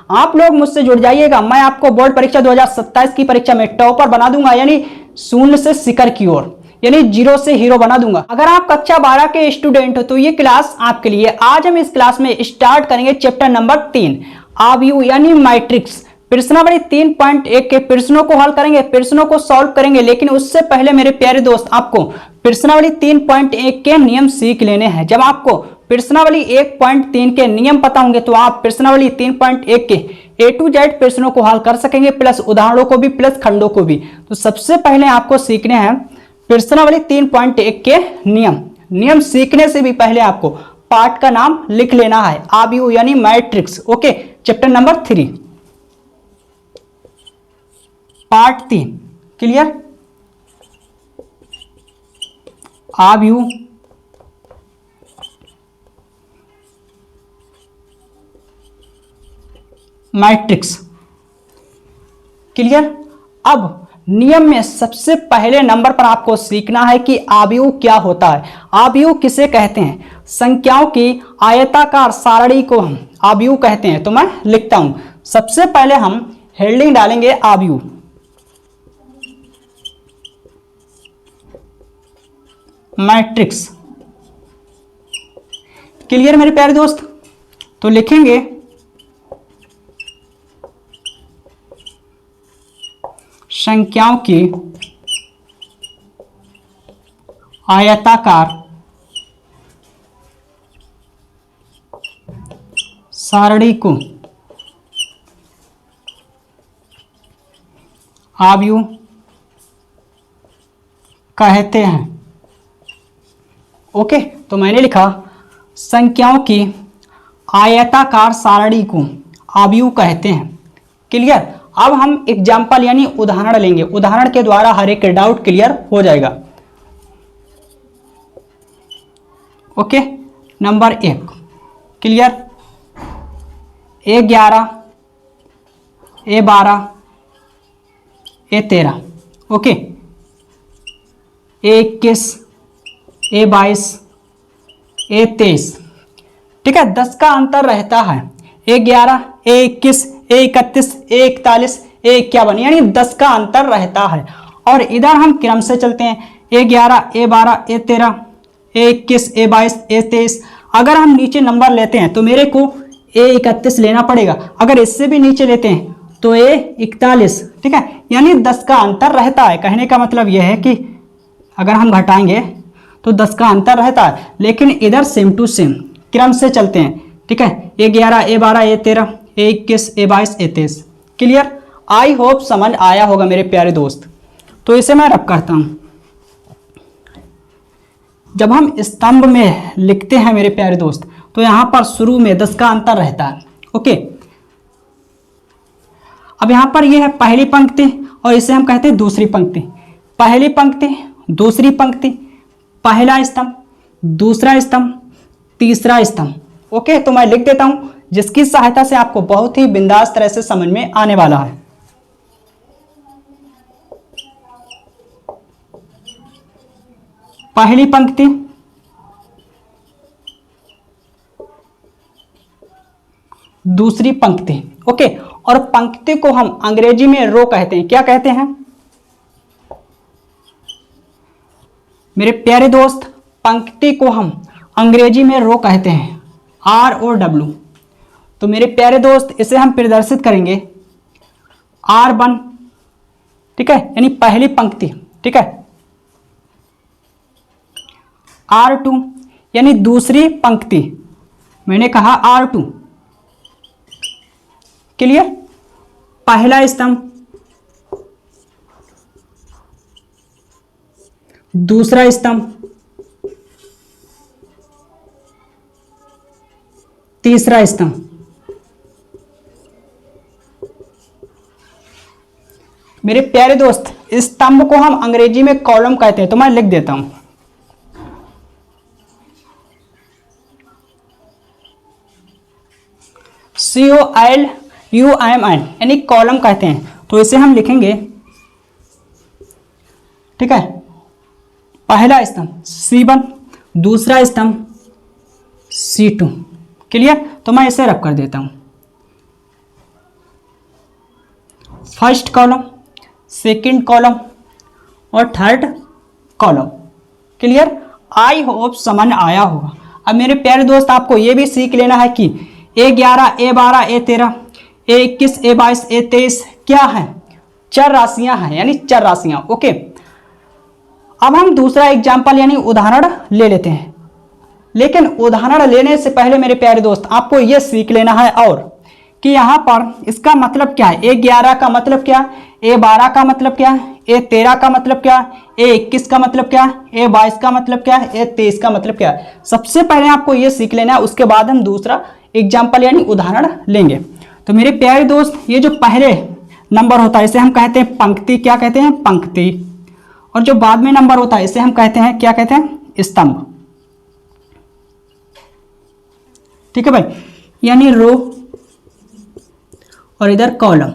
आप लोग मुझसे जुड़ जाइएगा, मैं आपको बोर्ड परीक्षा 2027 की परीक्षा में टॉपर बना दूंगा, यानी शून्य से शिखर की ओर, यानी जीरो से हीरो बना दूंगा। अगर आप कक्षा 12 के स्टूडेंट हो तो ये क्लास आपके लिए। आज हम इस क्लास में स्टार्ट करेंगे चैप्टर नंबर 3 आव्यूह यानी मैट्रिक्स। प्रश्नावली 3.1 के प्रश्नों को हल करेंगे, प्रश्नों को सॉल्व करेंगे। लेकिन उससे पहले मेरे प्यारे दोस्त, आपको प्रश्नावली 3.1 के नियम सीख लेने हैं। जब आपको प्रश्नावली 1.3 के नियम पता होंगे तो आप प्रश्नावली 3.1 के A to Z प्रश्नों को हल कर सकेंगे, प्लस उदाहरणों को भी, प्लस खंडों को भी। तो सबसे पहले आपको सीखने हैं प्रश्नावली 3.1 के नियम सीखने से भी पहले आपको पार्ट का नाम लिख लेना है, आव्यूह यानी matrix. Okay, chapter number 3 part 3 clear. आव्यूह मैट्रिक्स क्लियर। अब नियम में सबसे पहले नंबर पर आपको सीखना है कि आव्यूह क्या होता है। आव्यूह किसे कहते हैं? संख्याओं की आयताकार सारणी को हम आव्यूह कहते हैं। तो मैं लिखता हूं, सबसे पहले हम हेडिंग डालेंगे आव्यूह। मैट्रिक्स क्लियर मेरे प्यारे दोस्त। तो लिखेंगे संख्याओं की आयताकार सारणी को आव्यूह कहते हैं। ओके, तो मैंने लिखा संख्याओं की आयताकार सारणी को आव्यूह कहते हैं। क्लियर। अब हम एग्जाम्पल यानी उदाहरण लेंगे, उदाहरण के द्वारा हर एक डाउट क्लियर हो जाएगा। Okay, number 1 clear. A11 A12 A13 okay, A21 A22 A23 ठीक है। 10 का अंतर रहता है। A11 A21 A31 A41 A51 यानी 10 का अंतर रहता है। और इधर हम क्रम से चलते हैं, A11 A12 A13 A21 A22 A23। अगर हम नीचे नंबर लेते हैं तो मेरे को A31 लेना पड़ेगा, अगर इससे भी नीचे लेते हैं तो A41 ठीक है, यानी 10 का अंतर रहता है। कहने का मतलब यह है कि अगर हम घटाएंगे तो 10 का अंतर रहता है, लेकिन इधर सेम टू सेम क्रम से चलते हैं। ठीक है, A11 A12 A13 A21 A22 A23 clear. I hope समझ आया होगा मेरे प्यारे दोस्त। तो इसे मैं रब करता हूं। जब हम स्तंभ में लिखते हैं मेरे प्यारे दोस्त, तो यहां पर शुरू में 10 का अंतर रहता है। ओके, अब यहां पर यह है पहली पंक्ति और इसे हम कहते हैं दूसरी पंक्ति। पहली पंक्ति, दूसरी पंक्ति, पहला स्तंभ, दूसरा स्तंभ, तीसरा स्तंभ। ओके, तो मैं लिख देता हूं, जिसकी सहायता से आपको बहुत ही बिंदास तरह से समझ में आने वाला है। पहली पंक्ति, दूसरी पंक्ति। ओके, और पंक्ति को हम अंग्रेजी में रो कहते हैं। क्या कहते हैं मेरे प्यारे दोस्त? पंक्ति को हम अंग्रेजी में रो कहते हैं, ROW। तो मेरे प्यारे दोस्त, इसे हम प्रदर्शित करेंगे R1 ठीक है, यानी पहली पंक्ति। ठीक है, R2 यानी दूसरी पंक्ति, मैंने कहा R2 क्लियर। पहला स्तंभ, दूसरा स्तंभ, तीसरा स्तंभ। मेरे प्यारे दोस्त, स्तंभ को हम अंग्रेजी में कॉलम कहते हैं। तो मैं लिख देता हूं, COLUMN यानी कॉलम कहते हैं। तो इसे हम लिखेंगे ठीक है, पहला स्तंभ C1, दूसरा स्तंभ C2 क्लियर। तो मैं इसे रब कर देता हूं। फर्स्ट कॉलम, सेकंड कॉलम और third column. Clear? I hope समझ आया होगा। अब मेरे प्यारे दोस्त आपको ये भी सीख लेना है कि A11, A12, A13, A21, A22, A23 क्या है? चर राशियां हैं, यानी चर राशियां। ओके, अब हम दूसरा एग्जाम्पल यानी उदाहरण ले लेते हैं। लेकिन उदाहरण लेने से पहले मेरे प्यारे दोस्त आपको यह सीख लेना है और कि यहाँ पर इसका मतलब क्या है। A11 का मतलब क्या है, A12 का मतलब क्या है, A13 का मतलब क्या है, A21 का मतलब क्या है, A22 का मतलब क्या है, A23 का मतलब क्या है। सबसे पहले आपको यह सीख लेना है, उसके बाद हम दूसरा एग्जाम्पल यानी उदाहरण लेंगे। तो मेरे प्यारे दोस्त ये जो पहले नंबर होता है इसे हम कहते हैं पंक्ति। क्या कहते हैं? पंक्ति। और जो बाद में नंबर होता है इसे हम कहते हैं, क्या कहते हैं? स्तंभ। ठीक है भाई, यानी रो और इधर कॉलम।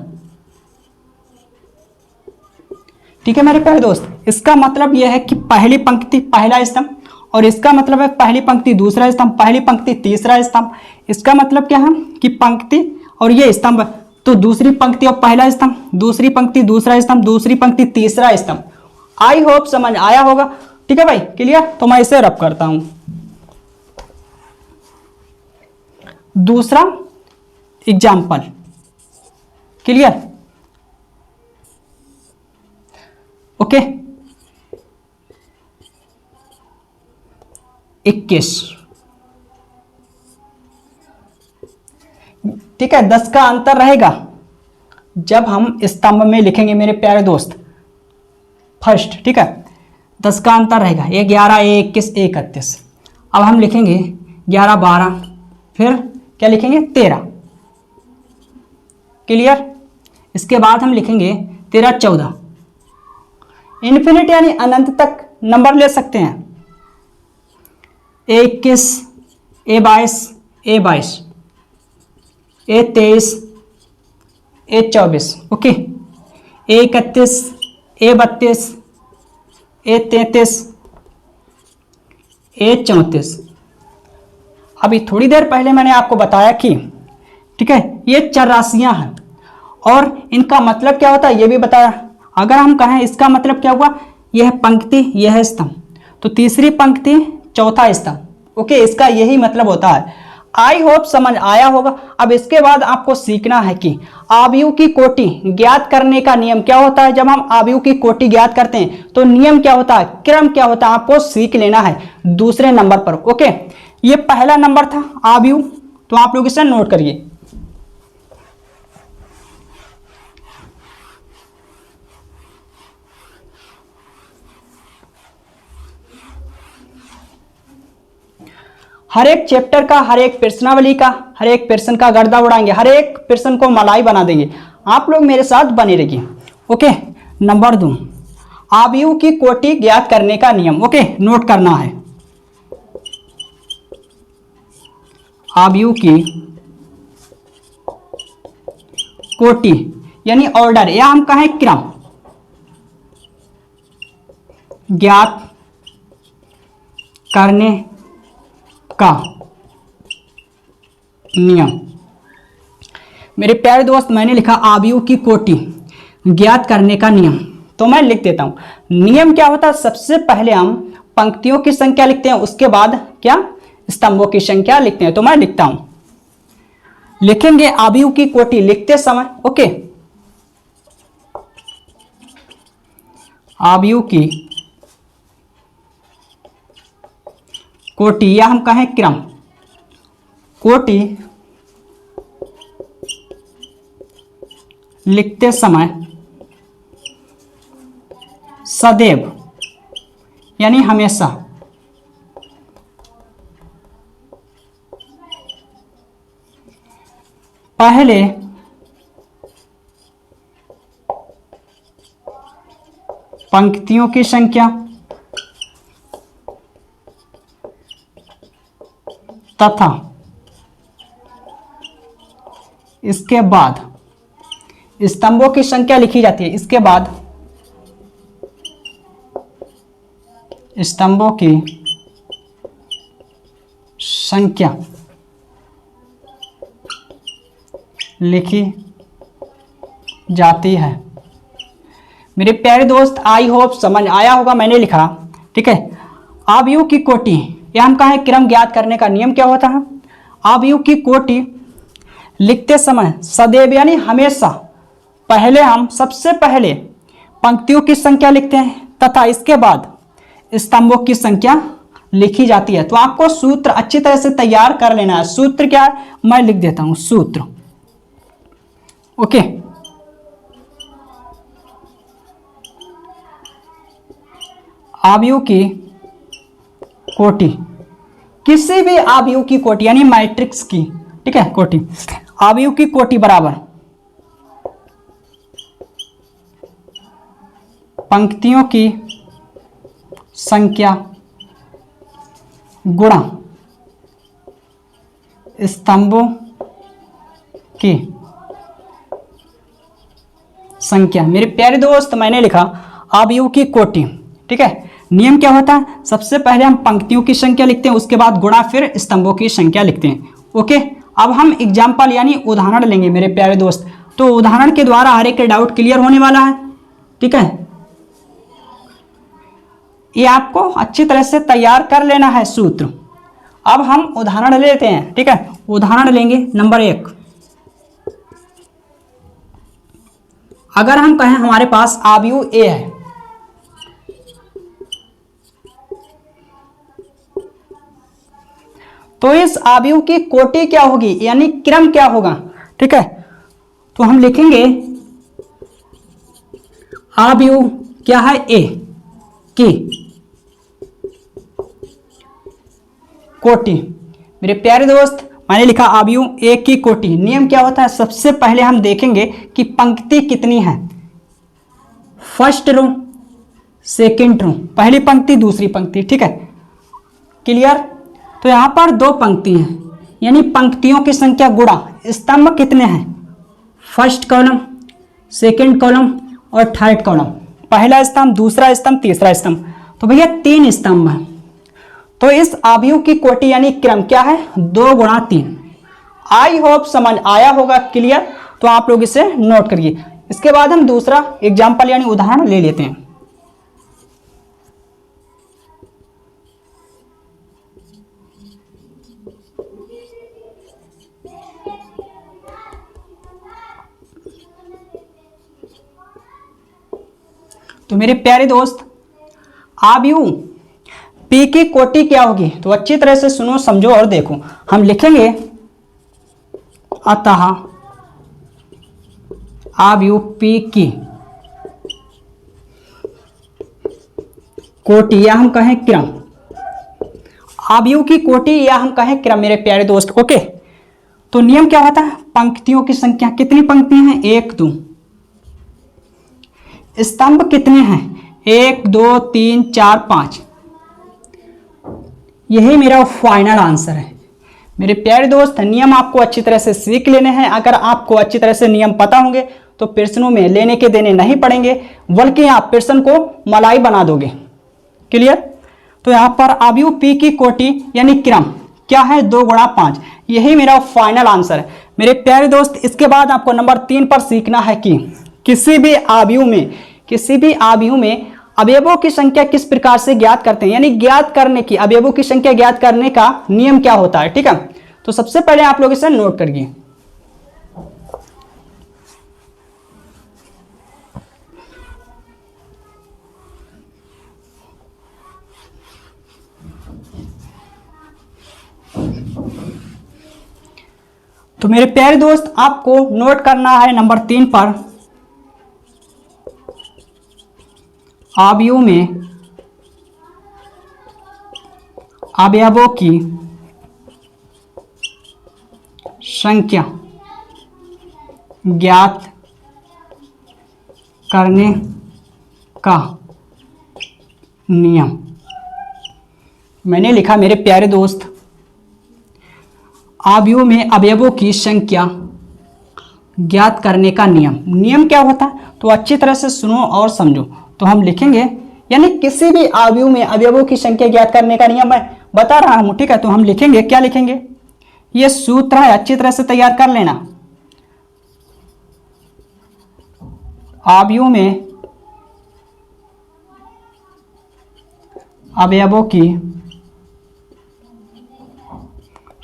ठीक है मेरे प्यारे दोस्त, इसका मतलब यह है कि पहली पंक्ति पहला स्तंभ, और इसका मतलब है पहली पंक्ति दूसरा स्तंभ, पहली पंक्ति तीसरा स्तंभ। इसका मतलब क्या है कि पंक्ति और ये स्तंभ, तो दूसरी पंक्ति और पहला स्तंभ, दूसरी पंक्ति दूसरा स्तंभ, दूसरी पंक्ति तीसरा स्तंभ। आई होप समझ आया होगा। ठीक है भाई, क्लियर? तो मैं इसे रब करता हूं। दूसरा एग्जाम्पल, क्लियर? ओके, 21। ठीक है, 10 का अंतर रहेगा जब हम स्तंभ में लिखेंगे मेरे प्यारे दोस्त फर्स्ट। ठीक है, 10 का अंतर रहेगा, A11, A21, A31। अब हम लिखेंगे 11, 12, फिर क्या लिखेंगे? 13। क्लियर? इसके बाद हम लिखेंगे 13, 14। इन्फिनिट यानी अनंत तक नंबर ले सकते हैं। A21, A22, A22, A23, A24। Okay, A31, A32, A33, A34। अभी थोड़ी देर पहले मैंने आपको बताया कि ठीक है ये चर राशियां हैं और इनका मतलब क्या होता है ये भी बताया। अगर हम कहें इसका मतलब क्या हुआ, यह पंक्ति यह स्तंभ, तो तीसरी पंक्ति चौथा स्तंभ। ओके, इसका यही मतलब होता है। आई होप समझ आया होगा। अब इसके बाद आपको सीखना है कि आव्यूह की कोटि ज्ञात करने का नियम क्या होता है। जब हम आव्यूह की कोटि ज्ञात करते हैं तो नियम क्या होता है, क्रम क्या होता है, आपको सीख लेना है दूसरे नंबर पर। ओके, ये पहला नंबर था आव्यूह, तो आप लोग इसे नोट करिए। हर एक चैप्टर का, हर एक प्रश्नावली का, हर एक प्रश्न का गर्दा उड़ाएंगे, हर एक प्रश्न को मलाई बना देंगे। आप लोग मेरे साथ बने रहिए। ओके, नंबर 2 आव्यूह की कोटि ज्ञात करने का नियम। ओके, नोट करना है। आव्यूह की कोटि यानी ऑर्डर, या हम कहें क्रम, ज्ञात करने का नियम। मेरे प्यारे दोस्त मैंने लिखा आव्यूह की कोटि ज्ञात करने का नियम, तो मैं लिख देता हूं। नियम क्या होता है, सबसे पहले हम पंक्तियों की संख्या लिखते हैं, उसके बाद क्या स्तंभों की संख्या लिखते हैं। तो मैं लिखता हूं, लिखेंगे आव्यूह की कोटि लिखते समय। ओके, आव्यूह की कोटि या हम कहें क्रम, कोटि लिखते समय सदैव यानी हमेशा पहले पंक्तियों की संख्या तथा इसके बाद स्तंभों की संख्या लिखी जाती है। इसके बाद स्तंभों की संख्या लिखी जाती है। मेरे प्यारे दोस्त आई होप समझ आया होगा, मैंने लिखा, ठीक है। अवयव की कोटि, यह हम कहें क्रम ज्ञात करने का नियम क्या होता है। अवयव की कोटि लिखते समय सदैव यानी हमेशा पहले हम सबसे पहले पंक्तियों की संख्या लिखते हैं तथा इसके बाद स्तंभों की संख्या लिखी जाती है। तो आपको सूत्र अच्छी तरह से तैयार कर लेना है। सूत्र क्या है, मैं लिख देता हूं सूत्र। ओके, अवयव की कोटि, किसी भी अवयव की कोटि यानी मैट्रिक्स की, ठीक है, कोटि, अवयव की कोटि बराबर पंक्तियों की संख्या गुणा स्तंभों की संख्या। मेरे प्यारे दोस्त मैंने लिखा अवयव की कोटि, ठीक है। नियम क्या होता है, सबसे पहले हम पंक्तियों की संख्या लिखते हैं, उसके बाद गुणा, फिर स्तंभों की संख्या लिखते हैं। ओके, अब हम एग्जाम्पल यानी उदाहरण लेंगे मेरे प्यारे दोस्त। तो उदाहरण के द्वारा हर एक डाउट क्लियर होने वाला है, ठीक है। ये आपको अच्छी तरह से तैयार कर लेना है सूत्र। अब हम उदाहरण लेते हैं, ठीक है। उदाहरण लेंगे नंबर 1। अगर हम कहें हमारे पास अवयव ए है, तो इस अवयव की कोटि क्या होगी यानी क्रम क्या होगा, ठीक है। तो हम लिखेंगे अवयव क्या है ए की कोटि। मेरे प्यारे दोस्त मैंने लिखा अवयव ए की कोटि। नियम क्या होता है, सबसे पहले हम देखेंगे कि पंक्ति कितनी है। फर्स्ट रो, सेकंड रो, पहली पंक्ति दूसरी पंक्ति, ठीक है, क्लियर। तो यहां पर 2 पंक्ति हैं यानी पंक्तियों की संख्या गुणा स्तंभ कितने हैं, फर्स्ट कॉलम, सेकंड कॉलम और थर्ड कॉलम। पहला स्तंभ, दूसरा स्तंभ, तीसरा स्तंभ, तो भैया 3 स्तंभ हैं। तो इस अवयव की कोटि यानी क्रम क्या है, 2 गुणा 3। आई होप समझ आया होगा, क्लियर। तो आप लोग इसे नोट करिए। इसके बाद हम दूसरा एग्जाम्पल यानी उदाहरण ले लेते हैं। तो मेरे प्यारे दोस्त अवयव पी की कोटि क्या होगी, तो अच्छी तरह से सुनो, समझो और देखो। हम लिखेंगे अतः अवयव पी की कोटि या हम कहें क्रम, अवयव की कोटि या हम कहें क्रम मेरे प्यारे दोस्त। ओके, तो नियम क्या होता है, पंक्तियों की संख्या, कितनी पंक्तियां हैं, 1 2। स्तंभ कितने हैं, 1 2 3 4 5। यही मेरा फाइनल आंसर है मेरे प्यारे दोस्त। नियम आपको अच्छी तरह से सीख लेने हैं। अगर आपको अच्छी तरह से नियम पता होंगे तो प्रश्नों में लेने के देने नहीं पड़ेंगे, बल्कि आप प्रश्न को मलाई बना दोगे, क्लियर। तो यहां पर अवयव पी की कोटि यानी क्रम क्या है, 2 गुणा 5। यही मेरा फाइनल आंसर है मेरे प्यारे दोस्त। इसके बाद आपको नंबर 3 पर सीखना है कि किसी भी अवयव में अवयवों की संख्या किस प्रकार से ज्ञात करते हैं, यानी ज्ञात करने की, अवयवों की संख्या ज्ञात करने का नियम क्या होता है, ठीक है। तो सबसे पहले आप लोग इसे नोट करिए। तो मेरे प्यारे दोस्त आपको नोट करना है नंबर 3 पर अवयव में अवयवों की संख्या ज्ञात करने का नियम। मैंने लिखा मेरे प्यारे दोस्त अवयव में अवयवों की संख्या ज्ञात करने का नियम। नियम क्या होता है, तो अच्छी तरह से सुनो और समझो। तो हम लिखेंगे यानी किसी भी अवयव में अवयवों की संख्या ज्ञात करने का नियम मैं बता रहा हूं, ठीक है। तो हम लिखेंगे, क्या लिखेंगे, ये सूत्र है, अच्छी तरह से तैयार कर लेना। अवयवों में अवयवों की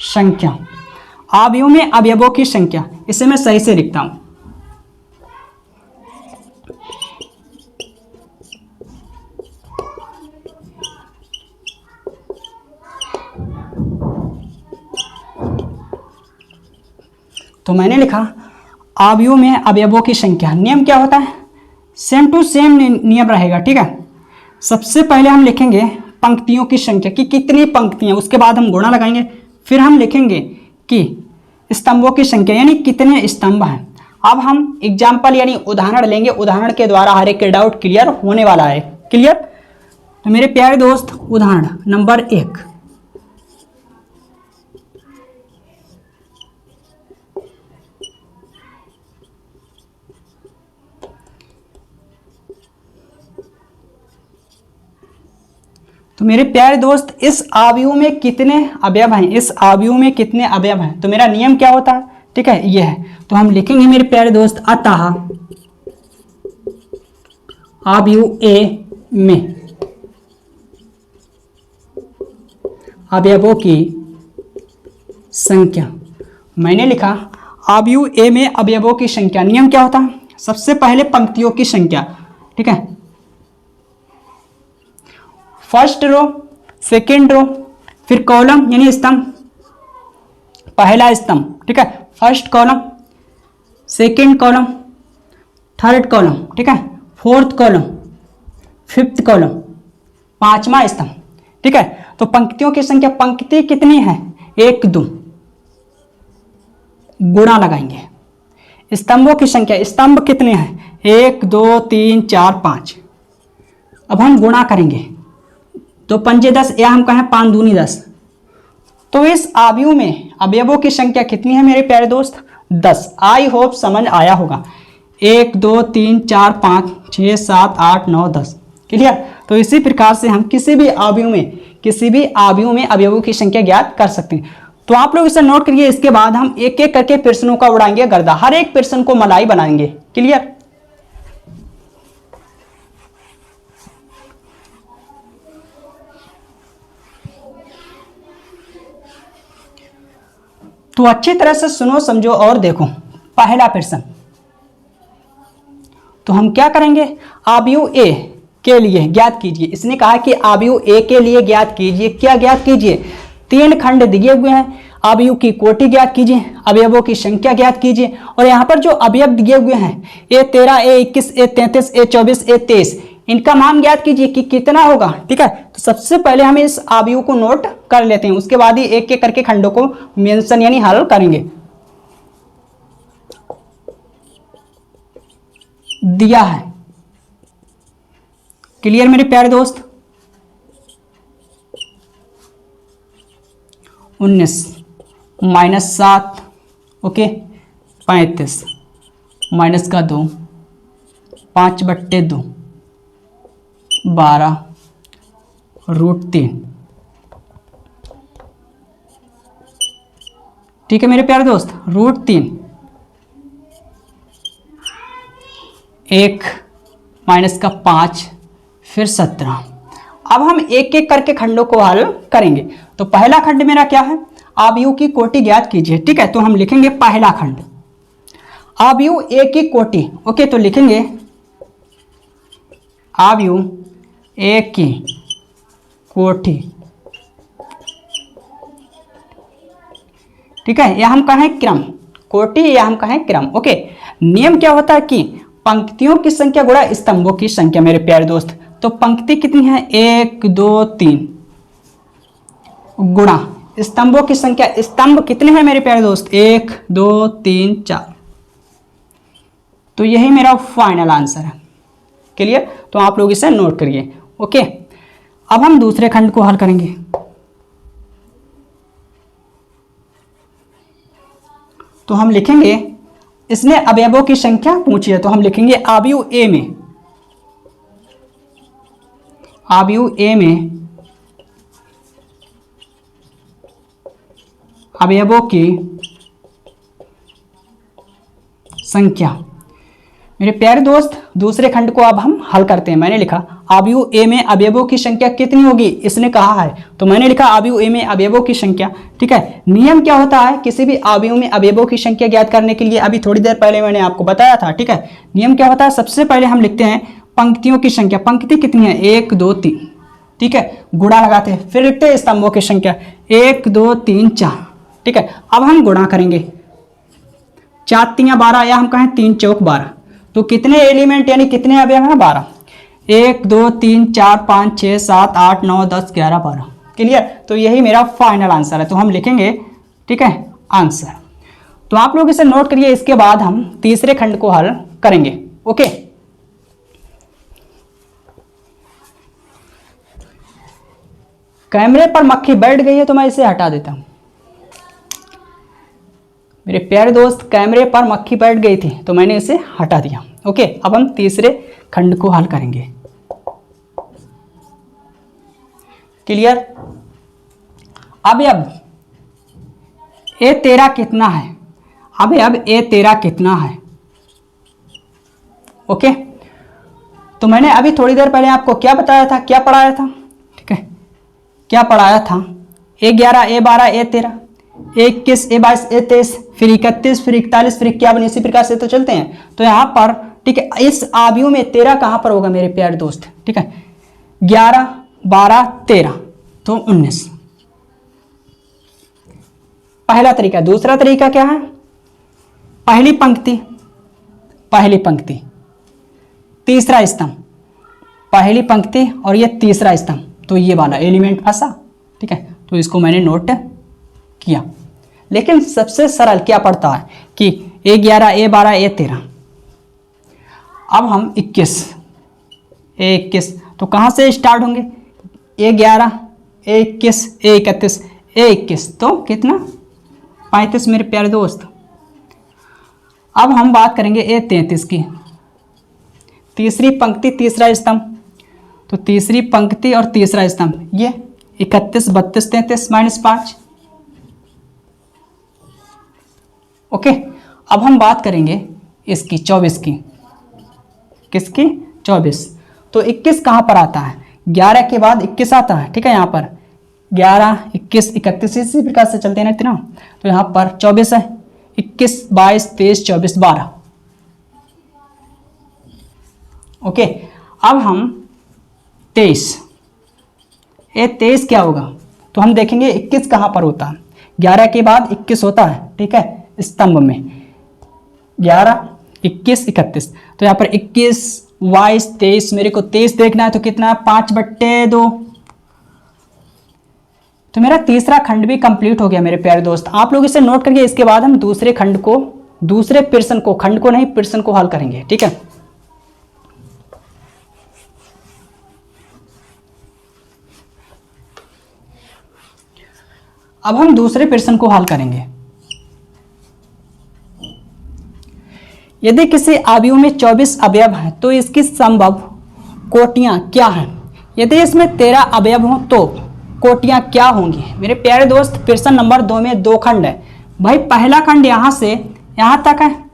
संख्या, अवयवों में अवयवों की संख्या, इसे मैं सही से लिखता हूं। तो मैंने लिखा अवयवों में अवयवों की संख्या। नियम क्या होता है? सेम टू सेम नियम रहेगा, ठीक है। सबसे पहले हम लिखेंगे पंक्तियों की संख्या कि कितनी पंक्तियां, उसके बाद हम गुणा लगाएंगे, फिर हम लिखेंगे कि स्तंभों की संख्या यानी कितने स्तंभ हैं। अब हम एग्जाम्पल यानी उदाहरण लेंगे, उदाहरण के द्वारा हर एक डाउट क्लियर होने वाला है। क्लियर? तो मेरे प्यारे दोस्त, उदाहरण नंबर 1, तो मेरे प्यारे दोस्त इस अवयव में कितने अवयव हैं, इस अवयव में कितने अवयव हैं। तो मेरा नियम क्या होता है, ठीक है, ये है। तो हम लिखेंगे मेरे प्यारे दोस्त, अतः अवयव ए में अवयवों की संख्या। मैंने लिखा अवयव ए में अवयवों की संख्या। नियम क्या होता है? सबसे पहले पंक्तियों की संख्या, ठीक है, फर्स्ट रो, सेकेंड रो, फिर कॉलम यानी स्तंभ, पहला स्तंभ, ठीक है, first column, second column, third column, ठीक है, फोर्थ कॉलम, फिफ्थ कॉलम, पांचवा स्तंभ, ठीक है। तो पंक्तियों की संख्या, पंक्ति कितनी है? 1 2, गुणा लगाएंगे। स्तंभों की संख्या, स्तंभ कितने हैं? 1 2 3 4 5। अब हम गुणा करेंगे, तो 5 10 या हम कहें 5 दूनी 10। तो इस अवयव में अवयवों की संख्या कितनी है मेरे प्यारे दोस्त? 10। आई होप समझ आया होगा। 1 2 3 4 5 6 7 8 9 10। क्लियर? तो इसी प्रकार से हम किसी भी अवयव में अवयवों की संख्या ज्ञात कर सकते हैं। तो आप लोग इसे नोट करिए। इसके बाद हम एक एक करके प्रश्नों का उड़ाएंगे गर्दा, हर एक प्रश्न को मलाई बनाएंगे। क्लियर? तो अच्छी तरह से सुनो, समझो और देखो। पहला प्रश्न, तो हम क्या करेंगे? अवयव ए के लिए ज्ञात कीजिए। इसने कहा कि अवयव ए के लिए ज्ञात कीजिए। क्या ज्ञात कीजिए? 3 खंड दिए हुए हैं, अवयव की कोटि ज्ञात कीजिए, अवयवों की संख्या ज्ञात कीजिए। और यहाँ पर जो अवयव दिए हुए हैं A13, A21, A33, A24, A23, इनका मान ज्ञात कीजिए कि कितना होगा। ठीक है, तो सबसे पहले हम इस अवयव को नोट कर लेते हैं, उसके बाद ही एक एक करके खंडों को मेंशन यानी हल करेंगे। दिया है। क्लियर मेरे प्यारे दोस्त? 19 -7, ओके, 35 माइनस का 2, 5/2, 12 √3। ठीक है मेरे प्यारे दोस्त, √3, 1 माइनस का 5, फिर 17। अब हम एक एक करके खंडों को हल करेंगे। तो पहला खंड मेरा क्या है? अवयव की कोटि ज्ञात कीजिए। ठीक है, तो हम लिखेंगे पहला खंड अवयव ए की कोटि। ओके, तो लिखेंगे अवयव ए की कोटि। ठीक है, या हम कहें क्रम, कोटि या हम कहें क्रम। ओके, नियम क्या होता है कि पंक्तियों की संख्या गुणा स्तंभों की संख्या मेरे प्यारे दोस्त। तो पंक्ति कितनी है? 1 2 3 गुणा स्तंभों की संख्या। स्तंभ कितने हैं मेरे प्यारे दोस्त? 1 2 3 4। तो यही मेरा फाइनल आंसर है। क्लियर? तो आप लोग इसे नोट करिए। ओके, अब हम दूसरे खंड को हल करेंगे। तो हम लिखेंगे, इसने अवयवों की संख्या पूछी है, तो हम लिखेंगे अवयव ए में, अवयव ए में अवयवों की संख्या। मेरे प्यारे दोस्त, दूसरे खंड को अब हम हल करते हैं। मैंने लिखा अवयव ए में अवयवों की संख्या कितनी होगी, इसने कहा है, तो मैंने लिखा अवयव ए में अवयवों की संख्या। ठीक है, नियम क्या होता है किसी भी अवयव में अवयवों की संख्या ज्ञात करने के लिए, अभी थोड़ी देर पहले मैंने आपको बताया था। ठीक है, नियम क्या होता है, सबसे पहले हम लिखते हैं पंक्तियों की संख्या। पंक्ति कितनी है, 1 2 3। ठीक है, गुणा लगाते हैं, फिर लिखते हैं स्तंभों की संख्या 1 2 3 4। ठीक है, अब हम गुणा करेंगे, 4 3 12 या हम कहें 3 चौक 12, तो कितने एलिमेंट यानी कितने अवयव हैं, 12। 1 2 3 4 5 6 7 8 9 10 11 12। क्लियर, तो यही मेरा फाइनल आंसर है, तो हम लिखेंगे। ठीक है, आंसर। तो आप लोग इसे नोट करिए, इसके बाद हम तीसरे खंड को हल करेंगे। ओके, कैमरे पर मक्खी बैठ गई है तो मैं इसे हटा देता हूं। मेरे प्यारे दोस्त, कैमरे पर मक्खी बैठ गई थी तो मैंने इसे हटा दिया। ओके, अब हम तीसरे खंड को हल करेंगे। क्लियर, अब ए 13 कितना है, अब ए 13 कितना है। ओके, तो मैंने अभी थोड़ी देर पहले आपको क्या बताया था, क्या पढ़ाया था। ठीक है, क्या पढ़ाया था, ए 11 ए 12 ए 13 ए 21 ए 22 ए 23 फिर 31 फिर 41 फिर 51, इसी प्रकार से तो चलते हैं। तो यहाँ पर ठीक है, इस अवयव में 13 कहां पर होगा मेरे प्यारे दोस्त। ठीक है, 11 12 13 तो 19। पहला तरीका। दूसरा तरीका क्या है, पहली पंक्ति तीसरा स्तंभ, पहली पंक्ति और ये तीसरा स्तंभ, तो ये वाला एलिमेंट फंसा। ठीक है, तो इसको मैंने नोट किया। लेकिन सबसे सरल क्या पड़ता है कि ए 11 ए 12 ए 13, अब हम 21 तो कहां से स्टार्ट होंगे, ए 11 ए 21 ए 31 ए 21, तो कितना 35 मेरे प्यारे दोस्त। अब हम बात करेंगे ए 33 की, तीसरी पंक्ति तीसरा स्तंभ, तो तीसरी पंक्ति और तीसरा स्तंभ ये 31 32 33 -5। ओके, अब हम बात करेंगे इसकी 24 की, किसकी 24, तो 21 कहाँ पर आता है, 11 के बाद 21 आता है। ठीक है, यहाँ पर 11 21 31 इसी प्रकार से चलते हैं ना इतना, तो यहाँ पर 24 है, 21 22 23 24 12। ओके, अब हम 23, ये 23 क्या होगा, तो हम देखेंगे 21 कहाँ पर होता है, 11 के बाद 21 होता है। ठीक है, स्तंभ में 11 21 31, तो यहाँ पर 21 22 23, मेरे को 23 देखना है, तो कितना है 5/2। तो मेरा तीसरा खंड भी कंप्लीट हो गया मेरे प्यारे दोस्त। आप लोग इसे नोट करिए, इसके बाद हम दूसरे खंड को, दूसरे प्रश्न को, खंड को नहीं प्रश्न को हल करेंगे। ठीक है, अब हम दूसरे प्रश्न को हल करेंगे। यदि किसी अवयव में 24 अवयव हैं तो इसकी संभव कोटियां क्या हैं। यदि इसमें 13 अवयव हों तो कोटियां क्या होंगी। मेरे प्यारे दोस्त, प्रश्न नंबर 2 में 2 खंड है भाई। पहला खंड यहां से यहां तक है,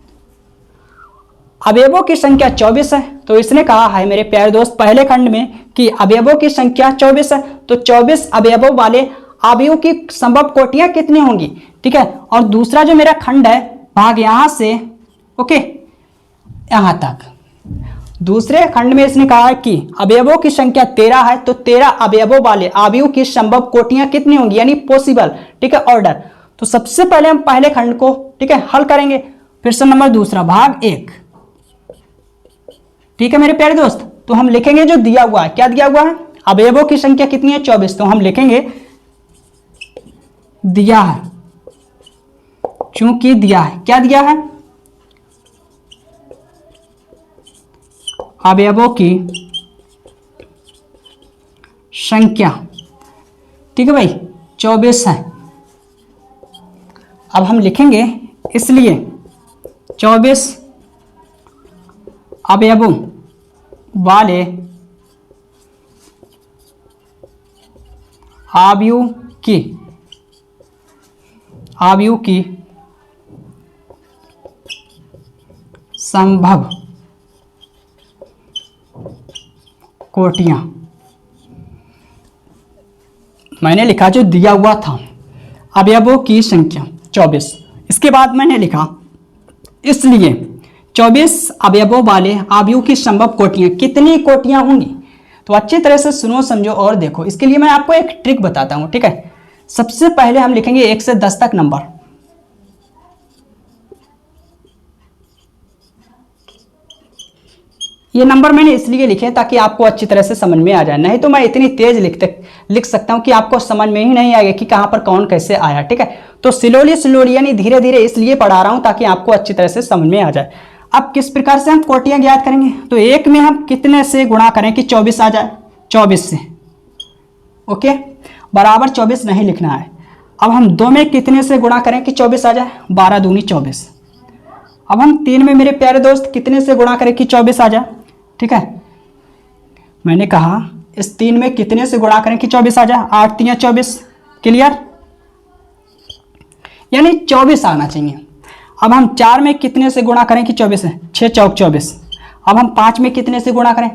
अवयवों की संख्या 24 है, तो इसने कहा है मेरे प्यारे दोस्त पहले खंड में कि अवयवों की संख्या 24 है, तो 24 अवयवों वाले अवयव की संभव कोटियां कितनी होंगी। ठीक है, और दूसरा जो मेरा खंड है, भाग यहां से ओके यहां तक, दूसरे खंड में इसने कहा कि अवयवों की संख्या 13 है, तो 13 अवयवों वाले अवयव की संभव कोटियां कितनी होंगी, यानी पॉसिबल। ठीक है, ऑर्डर। तो सबसे पहले हम पहले खंड को ठीक है हल करेंगे। प्रश्न नंबर दूसरा, भाग 1। ठीक है मेरे प्यारे दोस्त, तो हम लिखेंगे जो दिया हुआ है, क्या दिया हुआ है, अवयवों की संख्या कितनी है 24, तो हम लिखेंगे दिया है, चूंकि दिया है, क्या दिया है, अवयवों की संख्या। ठीक है भाई, 24 है। अब हम लिखेंगे इसलिए 24 अवयवों वाले अवयव की संभव कोटियां मैंने लिखा जो दिया हुआ था अवयवों की संख्या 24। इसके बाद मैंने लिखा इसलिए 24 अवयवों वाले अवयव की संभव कोटियां कितनी कोटियां होंगी। तो अच्छी तरह से सुनो समझो और देखो। इसके लिए मैं आपको एक ट्रिक बताता हूं, ठीक है। सबसे पहले हम लिखेंगे 1 से 10 तक नंबर। ये नंबर मैंने इसलिए लिखे ताकि आपको अच्छी तरह से समझ में आ जाए, नहीं तो मैं इतनी तेज लिख सकता हूं कि आपको समझ में ही नहीं आएगा कि कहां पर कौन कैसे आया, ठीक है। तो स्लोली यानी धीरे धीरे इसलिए पढ़ा रहा हूं ताकि आपको अच्छी तरह से समझ में आ जाए। अब किस प्रकार से हम कोटियां ज्ञात करेंगे, तो एक में हम कितने से गुणा करें कि 24 आ जाए, 24 से, ओके, बराबर 24 नहीं लिखना है। अब हम 2 में कितने से गुणा करें कि 24 आ जाए, 12 दूनी 24। अब हम 3 में मेरे प्यारे दोस्त कितने से गुणा करें कि 24 आ जाए, ठीक है। मैंने कहा इस 3 में कितने से गुणा करें कि 24 आ जाए, 8 3 24, क्लियर, यानी 24 आना चाहिए। अब हम 4 में कितने से गुणा करें कि 24 है, 6 चौक 24। अब हम 5 में कितने से गुणा करें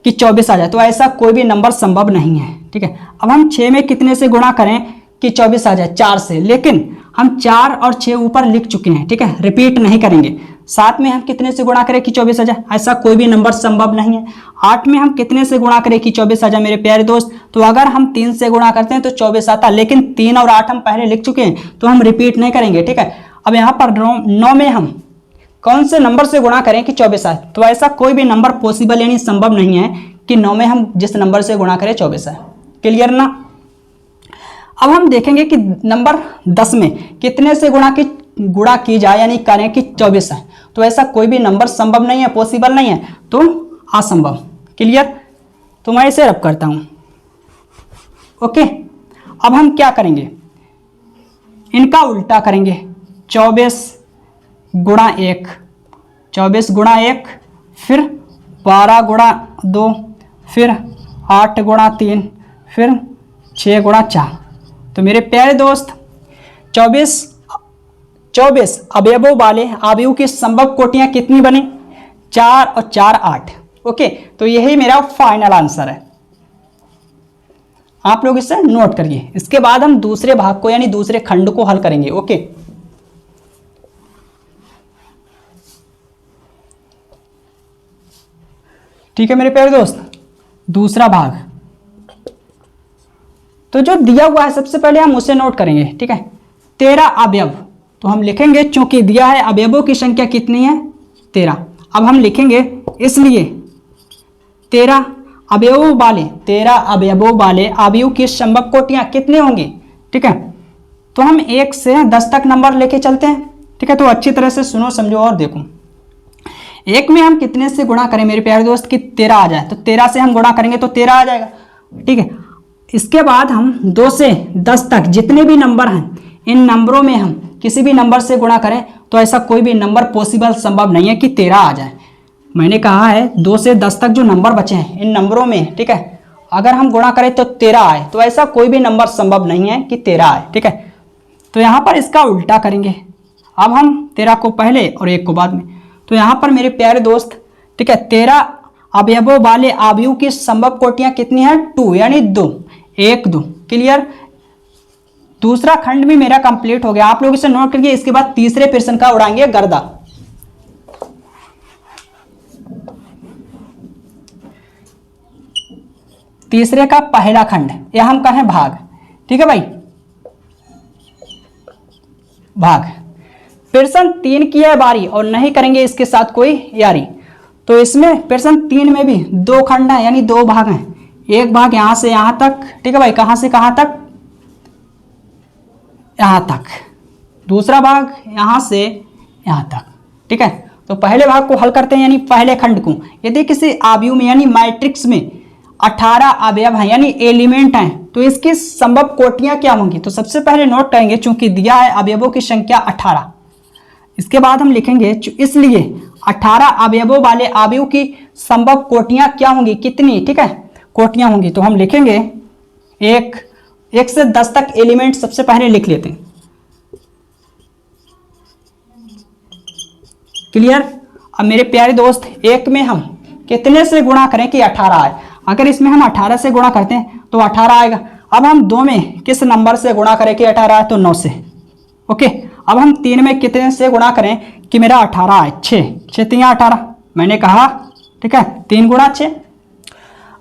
कि 24 आ जाए, तो ऐसा कोई भी नंबर संभव नहीं है, ठीक है। अब हम 6 में कितने से गुणा करें कि 24 आ जाए, 4 से, लेकिन हम 4 और 6 ऊपर लिख चुके हैं, ठीक है, रिपीट नहीं करेंगे। 7 में हम कितने से गुणा करें कि 24 आ जाए, ऐसा कोई भी नंबर संभव नहीं है। 8 में हम कितने से गुणा करें कि 24 आ जाए मेरे प्यारे दोस्त, तो अगर हम 3 से गुणा करते हैं तो 24 आता, लेकिन 3 और 8 हम पहले लिख चुके हैं तो हम रिपीट नहीं करेंगे, ठीक है। अब यहाँ पर 9 में हम कौन से नंबर से गुणा करें कि 24 आए, तो ऐसा कोई भी नंबर पॉसिबल यानी संभव नहीं है कि 9 में हम जिस नंबर से गुणा करें 24 आए, क्लियर ना। अब हम देखेंगे कि नंबर 10 में कितने से गुणा की जाए यानी करें कि 24 है, तो ऐसा कोई भी नंबर संभव नहीं है, पॉसिबल नहीं है, तो असंभव, क्लियर। तो मैं इसे रब करता हूं, ओके। अब हम क्या करेंगे, इनका उल्टा करेंगे, 24 गुणा 1, 24 गुणा 1, फिर 12 गुणा 2, फिर 8 गुणा 3, फिर 6 गुणा 4। तो मेरे प्यारे दोस्त 24 अवयवों वाले अवयव की संभव कोटियां कितनी बनी, 4 और 4 8, ओके। तो यही मेरा फाइनल आंसर है, आप लोग इसे नोट करिए। इसके बाद हम दूसरे भाग को यानी दूसरे खंड को हल करेंगे, ओके। ठीक है मेरे प्यारे दोस्त, दूसरा भाग तो जो दिया हुआ है सबसे पहले हम उसे नोट करेंगे, ठीक है। 13 अवयव, तो हम लिखेंगे चूंकि दिया है अवयवों की संख्या कितनी है, 13। अब हम लिखेंगे इसलिए 13 अवयवों वाले अवयव की संभव कोटियां कितनी होंगी, ठीक है। तो हम 1 से 10 तक नंबर लेके चलते हैं, ठीक है। तो अच्छी तरह से सुनो समझो और देखो। 1 में हम कितने से गुणा करें मेरे प्यारे दोस्त कि 13 आ जाए, तो 13 से हम गुणा करेंगे तो 13 आ जाएगा, ठीक है। इसके बाद हम 2 से 10 तक जितने भी नंबर हैं, इन नंबरों में हम किसी भी नंबर से गुणा करें तो ऐसा कोई भी नंबर पॉसिबल संभव नहीं है कि 13 आ जाए। मैंने कहा है 2 से 10 तक जो नंबर बचे हैं इन नंबरों में, ठीक है, अगर हम गुणा करें तो 13 आए, तो ऐसा कोई भी नंबर संभव नहीं है कि 13 आए, ठीक है। तो यहाँ पर इसका उल्टा करेंगे। अब हम 13 को पहले और 1 को बाद में, तो यहाँ पर मेरे प्यारे दोस्त, ठीक है, 13 अवयवों वाले अवयव की संभव कोटियां कितनी है, 2 यानी 2, 1 2, क्लियर। दूसरा खंड भी मेरा कंप्लीट हो गया, आप लोग इसे नोट करिए। इसके बाद तीसरे प्रश्न का उड़ाएंगे गर्दा। तीसरे का पहला खंड, या हम कहें भाग, ठीक है भाई, भाग। प्रश्न 3 की है बारी और नहीं करेंगे इसके साथ कोई यारी। तो इसमें प्रश्न 3 में भी 2 खंड है यानी 2 भाग हैं। एक भाग यहां से यहां तक, ठीक है भाई, कहां से कहां तक, यहां तक। दूसरा भाग यहां से यहां तक, ठीक है। तो पहले भाग को हल करते हैं यानी पहले खंड को। यदि किसी अवयव में यानी मैट्रिक्स में 18 अवयव हैं यानी एलिमेंट हैं, तो इसकी संभव कोटियां क्या होंगी। तो सबसे पहले नोट करेंगे चूंकि दिया है अवयवों की संख्या 18। इसके बाद हम लिखेंगे इसलिए 18 अवयवों वाले अवयव की संभव कोटियां क्या होंगी, कितनी, ठीक है, कोटियां होंगी। तो हम लिखेंगे 1 से 10 तक एलिमेंट सबसे पहले लिख लेते हैं, क्लियर। अब मेरे प्यारे दोस्त 1 में हम कितने से गुणा करें कि 18 आए। अगर इसमें हम 18 से गुणा करते हैं तो 18 आएगा। अब हम 2 में किस नंबर से गुणा करें कि 18 है, तो 9 से। ओके, अब हम 3 में कितने से गुणा करें कि मेरा 18 है, 6 3 18 मैंने कहा, ठीक है, 3 गुणा 6।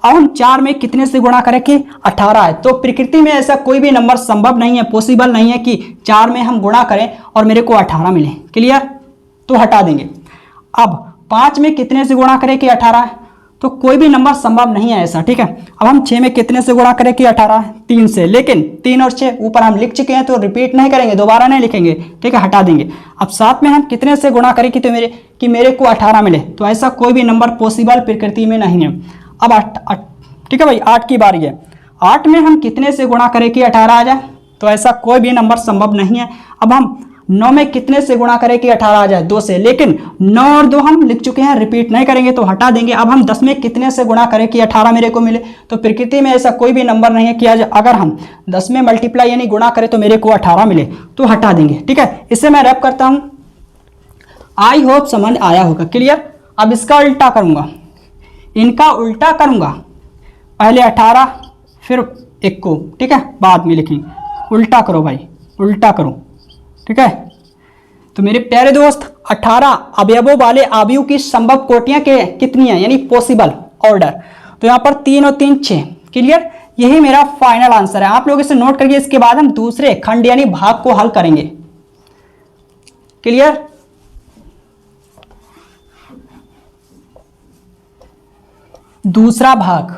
अब हम 4 में कितने से गुणा करें कि 18 है। तो प्रकृति में ऐसा कोई भी नंबर संभव नहीं है, पॉसिबल नहीं है कि 4 में हम गुणा करें और मेरे को 18 मिले। क्लियर, तो हटा देंगे। अब 5 में कितने से गुणा करें कि 18 है, तो कोई भी नंबर संभव नहीं है ऐसा, ठीक है। अब हम 6 में कितने से गुणा करें कि 18 है, 3 से, लेकिन 3 और 6 ऊपर हम लिख चुके हैं तो रिपीट नहीं करेंगे, दोबारा नहीं लिखेंगे, ठीक है, हटा देंगे। अब 7 में हम कितने से गुणा करें कि मेरे को 18 मिले, तो ऐसा कोई भी नंबर पॉसिबल प्रकृति में नहीं है। अब 8, ठीक है भाई, 8 की बारी है। 8 में हम कितने से गुणा करें कि 18 आ जाए, तो ऐसा कोई भी नंबर संभव नहीं है। अब हम 9 में कितने से गुणा करें कि 18 आ जाए, 2 से, लेकिन 9 और 2 हम लिख चुके हैं, रिपीट नहीं करेंगे तो हटा देंगे। अब हम 10 में कितने से गुणा करें कि 18 मेरे को मिले, तो प्रकृति में ऐसा कोई भी नंबर नहीं है कि अगर हम 10 में मल्टीप्लाई यानी गुणा करें तो मेरे को 18 मिले, तो हटा देंगे, ठीक है। इससे मैं रैप करता हूं, आई होप समझ आया होगा। क्लियर। अब इसका उल्टा करूंगा, इनका उल्टा करूंगा, पहले 18 फिर 1 को, ठीक है, बाद में लिखेंगे। उल्टा करो भाई, उल्टा करो, ठीक है। तो मेरे प्यारे दोस्त, 18 अवयवों वाले अवयव की संभव कोटियां कितनी है, यानी पॉसिबल ऑर्डर, तो यहां पर 3 और 3 6। क्लियर, यही मेरा फाइनल आंसर है। आप लोग इसे नोट करिए, इसके बाद हम दूसरे खंड यानी भाग को हल करेंगे। क्लियर। दूसरा भाग,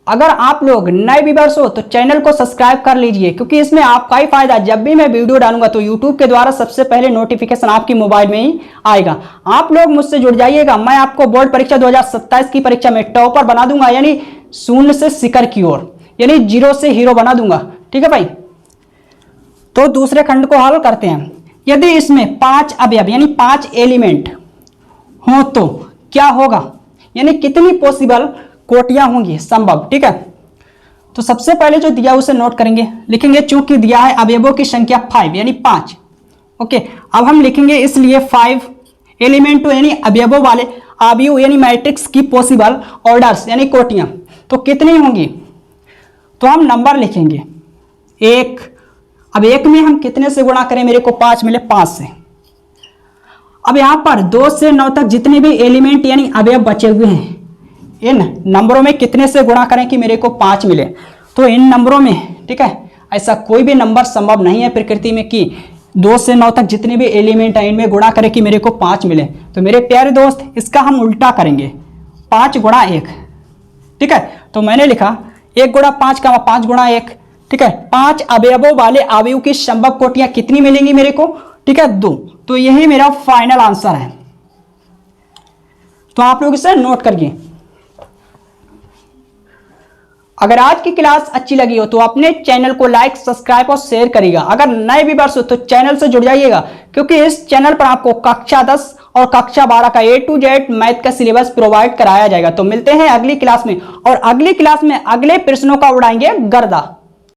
अगर आप लोग नए व्यूअर्स हो तो चैनल को सब्सक्राइब कर लीजिए, क्योंकि इसमें आपका ही फायदा, जब भी मैं वीडियो डालूंगा तो यूट्यूब के द्वारा सबसे पहले नोटिफिकेशन आपकी मोबाइल में ही आएगा। आप लोग मुझसे जुड़ जाइएगा, मैं आपको बोर्ड परीक्षा 2027 की परीक्षा में टॉपर बना दूंगा, यानी शून्य से शिखर की ओर, यानी 0 से हीरो बना दूंगा, ठीक है भाई। तो दूसरे खंड को हल करते हैं। यदि इसमें 5 अवयव यानी 5 एलिमेंट हो तो क्या होगा, यानी कितनी पॉसिबल कोटियां होंगी संभव, ठीक है। तो सबसे पहले जो दिया उसे नोट करेंगे, लिखेंगे, चूंकि दिया है अवयवों की संख्या 5 यानी 5। ओके, अब हम लिखेंगे इसलिए 5 एलिमेंट यानी अवयवों वाले अवयव यानी मैट्रिक्स की पॉसिबल ऑर्डर्स यानी कोटियां, तो कितनी होंगी, तो हम नंबर लिखेंगे 1। अब 1 में हम कितने से गुणा करें, मेरे को 5 मिले, 5 से। अब यहां पर 2 से 9 तक जितने भी एलिमेंट यानी अवयव बचे हुए हैं, इन नंबरों में कितने से गुणा करें कि मेरे को 5 मिले, तो इन नंबरों में, ठीक है, ऐसा कोई भी नंबर संभव नहीं है प्रकृति में कि 2 से 9 तक जितने भी एलिमेंट हैं इनमें गुणा करें कि मेरे को 5 मिले। तो मेरे प्यारे दोस्त, इसका हम उल्टा करेंगे, 5 गुणा 1, ठीक है। तो मैंने लिखा 1 गुणा 5 का 5 गुणा 1, ठीक है। 5 अवयवों वाले अवयव की संभव कोटियां कितनी मिलेंगी मेरे को, ठीक है, 2। तो यही मेरा फाइनल आंसर है। तो आप लोग इसे नोट करिए। अगर आज की क्लास अच्छी लगी हो तो अपने चैनल को लाइक, सब्सक्राइब और शेयर करिएगा। अगर नए व्यूअर्स हो तो चैनल से जुड़ जाइएगा, क्योंकि इस चैनल पर आपको कक्षा 10 और कक्षा 12 का A to Z मैथ का सिलेबस प्रोवाइड कराया जाएगा। तो मिलते हैं अगली क्लास में, और अगली क्लास में अगले प्रश्नों का उड़ाएंगे गर्दा।